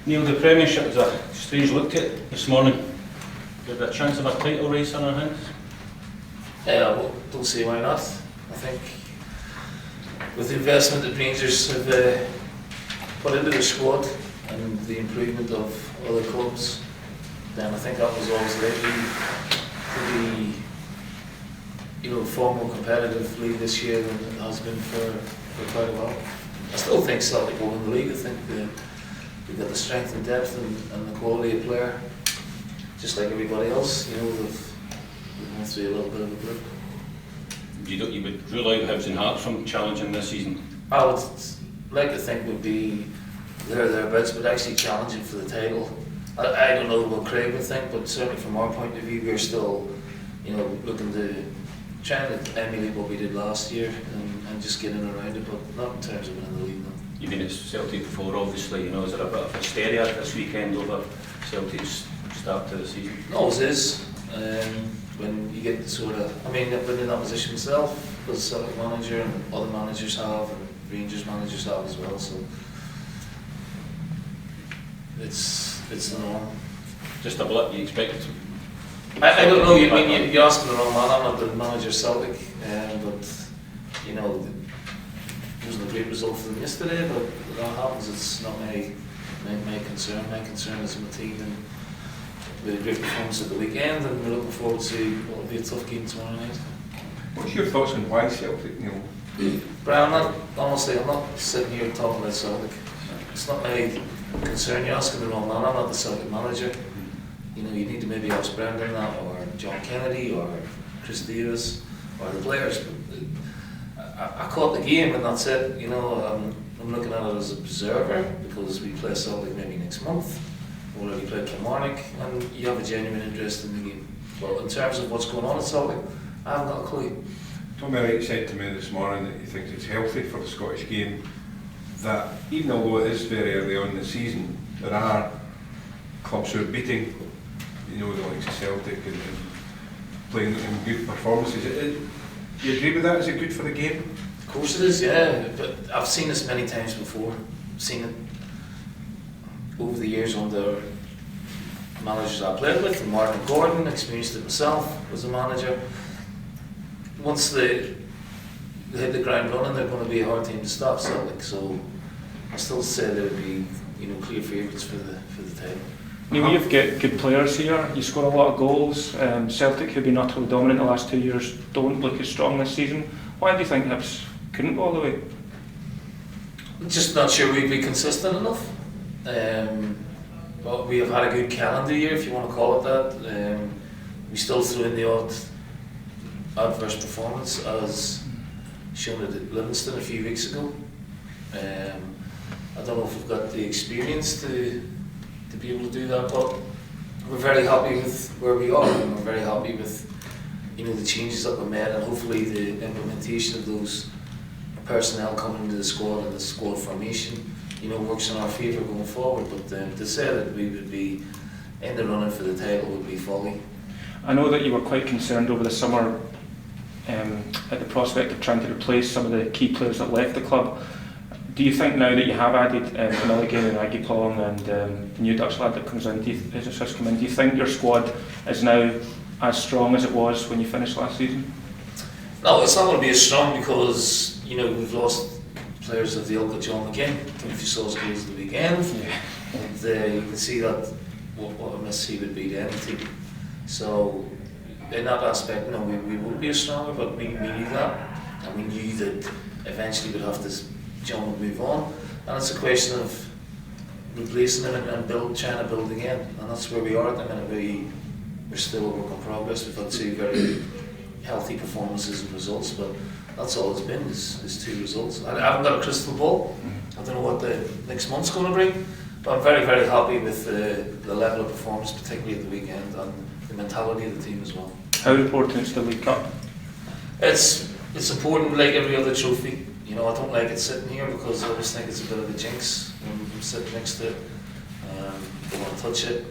Neil, the Premiership is a strange look to it this morning. Is there a chance of a title race on our hands? Yeah, don't see why not. I think with the investment that Rangers have put into their squad and the improvement of other clubs, then I think that was always likely to be, far more competitively this year than it has been for quite a while. I still think Celtic will win the league. I think they've got the strength and depth and the quality of player, just like everybody else. They've gone through a little bit of a blip. You would rule out Hibs and Hearts from challenging this season? I would like to think would be thereabouts, but actually challenging for the title. I don't know what Craig would think, but certainly from our point of view, we're still, looking to trying to emulate what we did last year and just get in around it, but not in terms of winning the league. No. You've been at Celtic before, obviously. Is there a bit of hysteria this weekend over Celtic's start to the season? It always is. When you get I've been in that position myself as Celtic manager, and other managers have, and Rangers managers have as well. So it's the norm. Just a blip, you expect it? I don't know. You're asking the wrong man. I'm not the manager of Celtic, but it wasn't a great result for them yesterday. But that happens. It's not my concern. My concern is my team and with a great performance at the weekend, and we're looking forward to what will be a tough game tomorrow night. What's your thoughts on why Celtic, Neil? Brian, I'm not sitting here talking about Celtic. It's not my concern. You're asking the wrong man. I'm not the Celtic manager. You need to maybe ask Brendan that, or John Kennedy, or Chris Davis, or the players. But I caught the game, and that's it. I'm looking at it as an observer because we play Celtic maybe next month. We already played Kilmarnock, and you have a genuine interest in the game. But in terms of what's going on at Celtic, I haven't got a clue. Tommy Wright said to me this morning that he thinks it's healthy for the Scottish game that even although it is very early on in the season, there are clubs who are beating, the likes of Celtic and playing in good performances. Do you agree with that? Is it good for the game? Of course it is, yeah. But I've seen this many times before. I've seen it over the years under managers I played with, and Martin Gordon, experienced it myself as a manager. Once they hit the ground running, they're going to be a hard team to stop Celtic. So I still say they would be, clear favourites for the title. Neil, you've got good players here. You score a lot of goals. Celtic, who've been utterly dominant the last 2 years, don't look as strong this season. Why do you think Hibs couldn't go all the way? Just not sure we'd be consistent enough. But we have had a good calendar year, if you want to call it that. We still threw in the odd adverse performance, as shown at Livingston a few weeks ago. I don't know if we've got the experience to be able to do that, but we're very happy with where we are, and we're very happy with the changes that were made, and hopefully the implementation of those personnel coming into the squad and the squad formation works in our favour going forward. But to say that we would be in the running for the title would be folly. I know that you were quite concerned over the summer at the prospect of trying to replace some of the key players that left the club. Do you think now that you have added Milligan and Agipong and the new Dutch lad that comes in, has just come in, do you think your squad is now as strong as it was when you finished last season? No, it's not going to be as strong because we've lost players of the ilk of John McGinn. I don't know if you saw his goals at the weekend. Yeah. And you can see that what a miss he would be to any team. So in that aspect, we would be stronger, but we knew that, and we knew that eventually we'd have to. John would move on, and it's a question of replacing him and trying to build again, and that's where we are at the minute. We're still a work in progress. We've had 2 very healthy performances and results, but that's all it's been is 2 results. I haven't got a crystal ball. I don't know what the next month's going to bring, but I'm very, very happy with the level of performance, particularly at the weekend, and the mentality of the team as well. How important is the League Cup? It's important, like every other trophy. I don't like it sitting here because I always think it's a bit of a jinx when I'm sitting next to it. Don't want to touch it.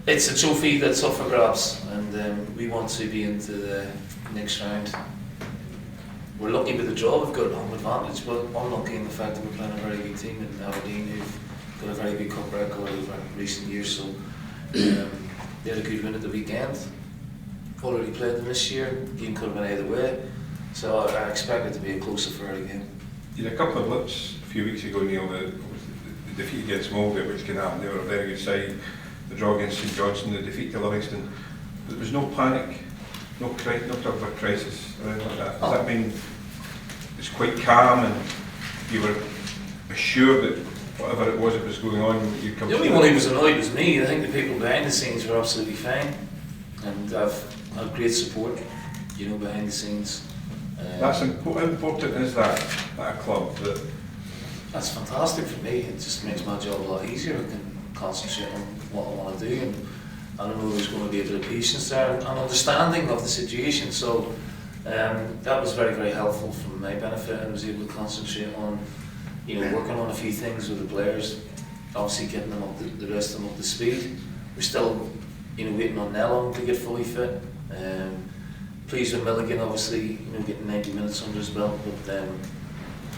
It's a trophy that's up for grabs, and we want to be into the next round. We're lucky with the draw, we've got home advantage, but unlucky in the fact that we're playing a very good team in Aberdeen who've got a very good cup record over recent years, so they had a good win at the weekend. Already played them this year, the game could have been either way, so I expect it to be a close affair again. You had a couple of blips a few weeks ago, Neil, the defeat against Molde, which can happen. They were a very good side. The draw against St Johnstone, the defeat to Livingston. There was no panic, no talk of a crisis or anything like that. Does that mean it's quite calm and you were assured that whatever it was going on, you'd come The only one who was annoyed was me. I think the people behind the scenes were absolutely fine, and I've had great support, you know, behind the scenes. How important is that at a club? That's fantastic for me. It just makes my job a lot easier. I can concentrate on what I want to do, and I know there's going to be a bit of patience there and understanding of the situation. So that was very, very helpful for my benefit. I was able to concentrate on, you know, working on a few things with the players, obviously getting them up, the rest of them up to speed. We're still, you know, waiting on Lennon to get fully fit. Pleased with Milligan, obviously, you know, getting 90 minutes under his belt. But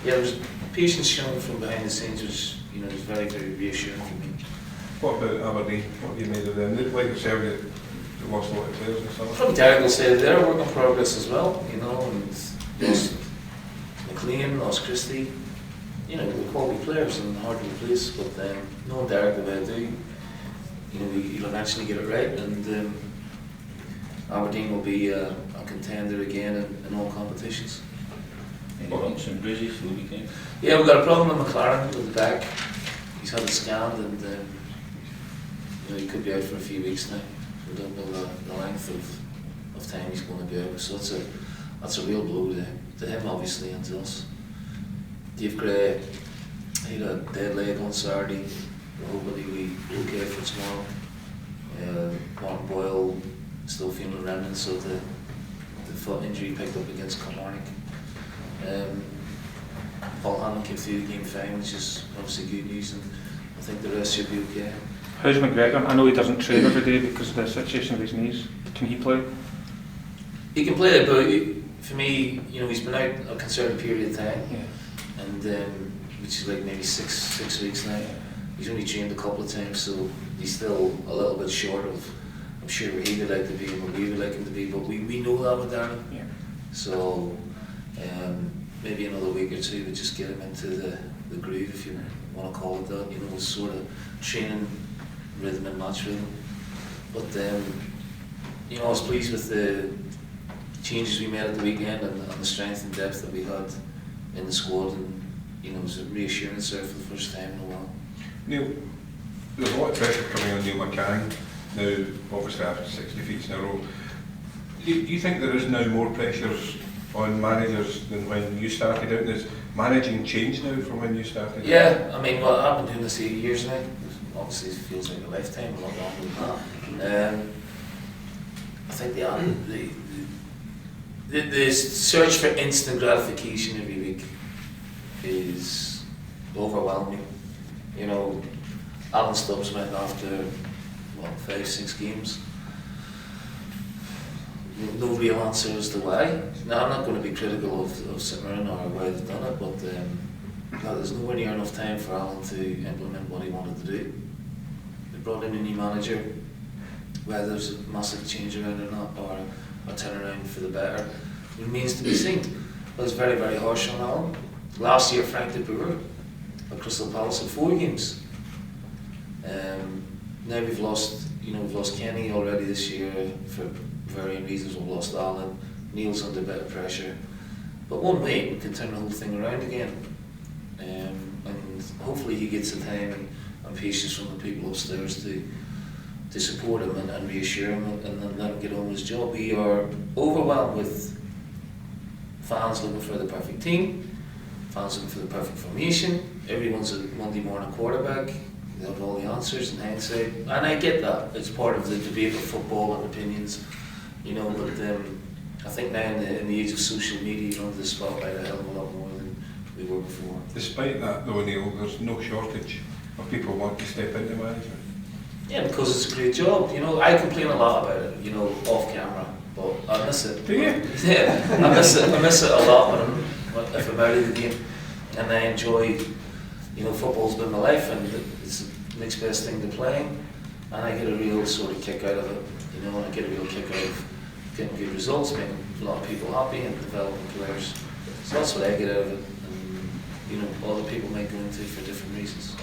yeah, there was patience shown from behind the scenes, which, you know, was very, very reassuring for me. What about Aberdeen? What have you made of them? Like yourself, you lost a lot of players and stuff. Probably Derek will say they're a work in progress as well, you know, and lost McLean, lost Christie, you know, they're quality players and hard to replace, but knowing Derek the way I do, you know, he'll eventually get it right, and Aberdeen will be a contender again in all competitions. Any bumps and bruises for the weekend? Yeah, we've got a problem with McLaren with the back. He's had it scanned, and you know, he could be out for a few weeks now. We don't know the length of time he's going to be out, so that's a real blow to him, obviously, and to us. Dave Gray, he had a dead leg on Saturday. We're hoping he'll be okay for tomorrow. Martin Boyle still feeling remnants of the foot injury picked up against Kilmarnock. Paul Hanlon came through the game fine, which is obviously good news, and I think the rest should be okay. How's McGregor? I know he doesn't train every day because of the situation of his knees. Can he play? He can play it, but for me, you know, he's been out a considerable period of time, Yeah. and which is like maybe six weeks now. He's only trained a couple of times, so he's still a little bit short of, I'm sure, where he would like to be and where we would like him to be, but we know that with Darren. Yeah. So maybe another week or two would just get him into the groove, if you want to call it that, you know, sort of training rhythm and match rhythm. But you know, I was pleased with the changes we made at the weekend and the strength and depth that we had in the squad, and you know, it was a reassurance there for the first time in a while. Neil, there's a lot of pressure coming on Neil McCann now, obviously after 6 defeats in a row. Do you think there is now more pressures on managers than when you started out? Has managing changed now from when you started? Yeah, I mean, well, I've been doing this 8 years now. Obviously, it feels like a lifetime, a lot longer than that. I think the search for instant gratification every week is overwhelming. You know, Alan Stubbs went after 5-6 games. No real answer as to why. Now, I'm not going to be critical of St Mirren or why they've done it, but there's nowhere near enough time for Alan to implement what he wanted to do. They brought in a new manager, whether there's a massive change around or not, or a turnaround for the better, remains to be seen. But it's very, very harsh on Alan. Last year, Frank de Boer at Crystal Palace had 4 games. Now we've lost Kenny already this year for varying reasons. We've lost Alan. Neil's under a bit of pressure, but one way we can turn the whole thing around again, and hopefully he gets the time and patience from the people upstairs to support him and reassure him and then let him get on with his job. We are overwhelmed with fans looking for the perfect team, fans looking for the perfect formation. Everyone's a Monday morning quarterback. They have all the answers in hindsight, and I get that. It's part of the debate of football and opinions, you know. But I think now in the age of social media, you're under the spotlight a hell of a lot more than we were before. Despite that, though, Neil, there's no shortage of people wanting to step into management. Yeah, because it's a great job. You know, I complain a lot about it, you know, off camera, but I miss it. Do you? Yeah, I miss it. I miss it a lot if I'm out of the game, and I enjoy you know, football's been my life, and it's the next best thing to playing, and I get a real sort of kick out of it, you know, and I get a real kick out of getting good results, making a lot of people happy and developing players. So that's what I get out of it, and you know, other people might go into it for different reasons.